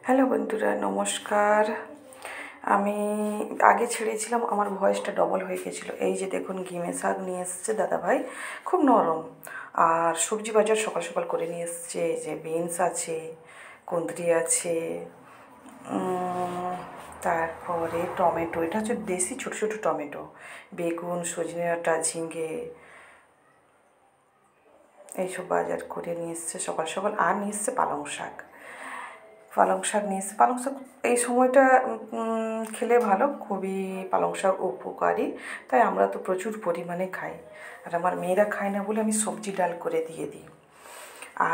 Hello বন্ধুরা, নমস্কার। আমি আগে ছেড়েছিলাম, আমার ভয়েসটা ডবল হয়ে গেছিলো। এই যে দেখুন, ঘিমে শাক নিয়ে এসছে দাদাভাই, খুব নরম। আর সবজি বাজার সকাল সকাল করে নিয়ে এসছে। এই যে বিনস আছে, কুঁদরি আছে, তারপরে টমেটো, এটা হচ্ছে দেশি ছোটো ছোটো টমেটো, বেগুন, সজনে ডাঁটা, ঝিঙে, এইসব বাজার করে নিয়ে এসছে সকাল সকাল। আর নিয়ে এসছে পালং শাক। পালং শাক নিয়ে এসছে। পালং শাক এই সময়টা খেলে ভালো, খুবই পালং শাক উপকারী, তাই আমরা তো প্রচুর পরিমাণে খাই। আর আমার মেয়েরা খায় না বলে আমি সবজি ডাল করে দিয়ে দিই।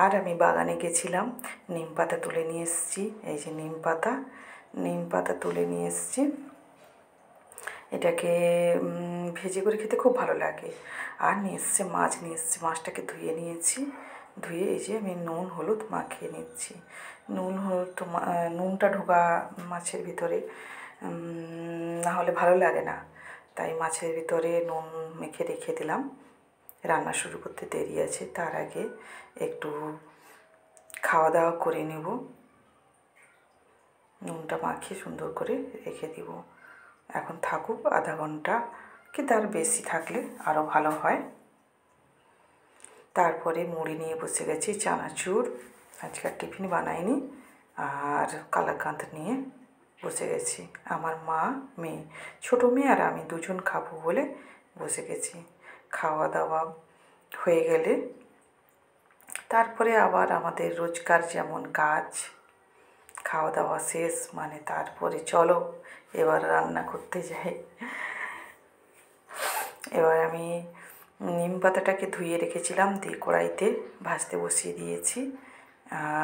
আর আমি বাগানে গেছিলাম, নিম পাতা তুলে নিয়ে এসেছি। এই যে নিম পাতা তুলে নিয়ে এসেছি। এটাকে ভেজে করে খেতে খুব ভালো লাগে। আর নিয়ে এসছে মাছ, মাছটাকে ধুয়ে নিয়েছি। ধুয়ে এই যে আমি নুন হলুদ মাখিয়ে নিচ্ছি। নুনটা ঢোকা মাছের ভিতরে, না হলে ভালো লাগে না, তাই মাছের ভিতরে নুন মেখে রেখে দিলাম। রান্না শুরু করতে দেরি আছে, তার আগে একটু খাওয়া দাওয়া করে নেব। নুনটা মাখিয়ে সুন্দর করে রেখে দিব। এখন থাকুক আধা ঘন্টা, কি তার বেশি থাকলে আরও ভালো হয়। তারপরে মুড়ি নিয়ে বসে গেছি, চানাচুর, আজকে আর টিফিন বানাইনি, আর কালাকাঁদ নিয়ে বসে গেছি। আমার মা, মেয়ে, ছোটো মেয়ে আর আমি দুজন খাবো বলে বসে গেছি। খাওয়া দাওয়া হয়ে গেলে তারপরে আবার আমাদের রোজকার যেমন কাজ, খাওয়া দাওয়া শেষ মানে তারপরে চলো এবার রান্না করতে যাই। এবার আমি নিম পাতাটাকে ধুয়ে রেখেছিলাম, দিয়ে কড়াইতে ভাজতে বসিয়ে দিয়েছি।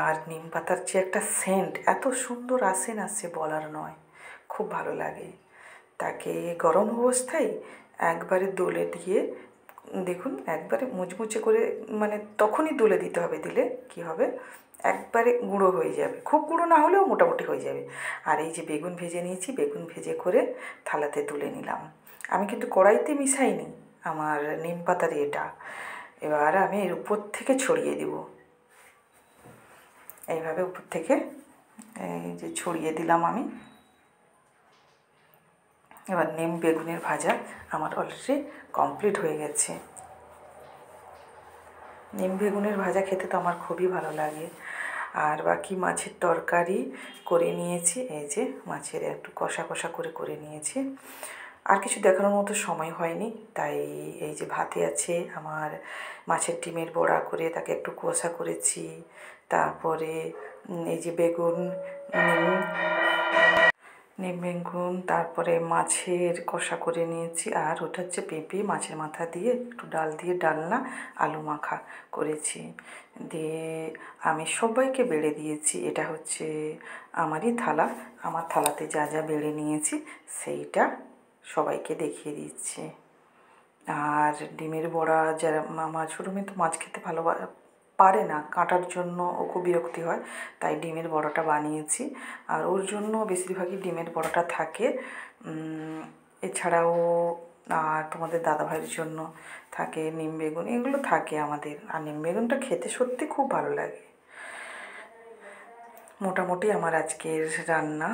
আর নিম পাতার যে একটা সেন্ট এত সুন্দর আসে না, সে বলার নয়, খুব ভালো লাগে। তাকে গরম অবস্থায় একবারে দোলে দিয়ে দেখুন, একবারে মুচমুচে করে, মানে তখনই দোলে দিতে হবে, দিলে কি হবে, একবারে গুঁড়ো হয়ে যাবে, খুব গুঁড়ো না হলেও মোটামুটি হয়ে যাবে। আর এই যে বেগুন ভেজে নিয়েছি, বেগুন ভেজে করে থালাতে তুলে নিলাম। আমি কিন্তু কড়াইতে মিশাইনি আমার নিম পাতার এটা। এবার আমি এর উপর থেকে ছড়িয়ে দেব, এইভাবে উপর থেকে এই যে ছড়িয়ে দিলাম আমি। এবার নিম বেগুনের ভাজা আমার অলরেডি কমপ্লিট হয়ে গেছে। নিম বেগুনের ভাজা খেতে তো আমার খুবই ভালো লাগে। আর বাকি মাছের তরকারি করে নিয়েছি, এই যে মাছের একটু কষা কষা করে নিয়েছি। আর কিছু দেখানোর মতো সময় হয়নি, তাই এই যে ভাতে আছে আমার মাছের ডিমের বড়া করে তাকে একটু কষা করেছি। তারপরে এই যে বেগুন, নিম বেগুন, তারপরে মাছের কষা করে নিয়েছি। আর ওটা হচ্ছে পেঁপে মাছের মাথা দিয়ে একটু ডাল দিয়ে ডালনা আলু মাখা করেছি। দিয়ে আমি সবাইকে বেড়ে দিয়েছি। এটা হচ্ছে আমারই থালা, আমার থালাতে যা যা বেড়ে নিয়েছি সেইটা সবাইকে দেখিয়ে দিচ্ছি। আর ডিমের বড়া, যারা আমার ছোটো মেয়ে তো মাছ খেতে ভালো পারে না, কাটার জন্য ও খুব বিরক্তি হয়, তাই ডিমের বড়াটা বানিয়েছি। আর ওর জন্য বেশিরভাগই ডিমের বড়াটা থাকে। এছাড়াও আর তোমাদের দাদাভাইয়ের জন্য থাকে নিম বেগুন, এগুলো থাকে আমাদের। আর নিম বেগুনটা খেতে সত্যি খুব ভালো লাগে। মোটামুটি আমার আজকের রান্না।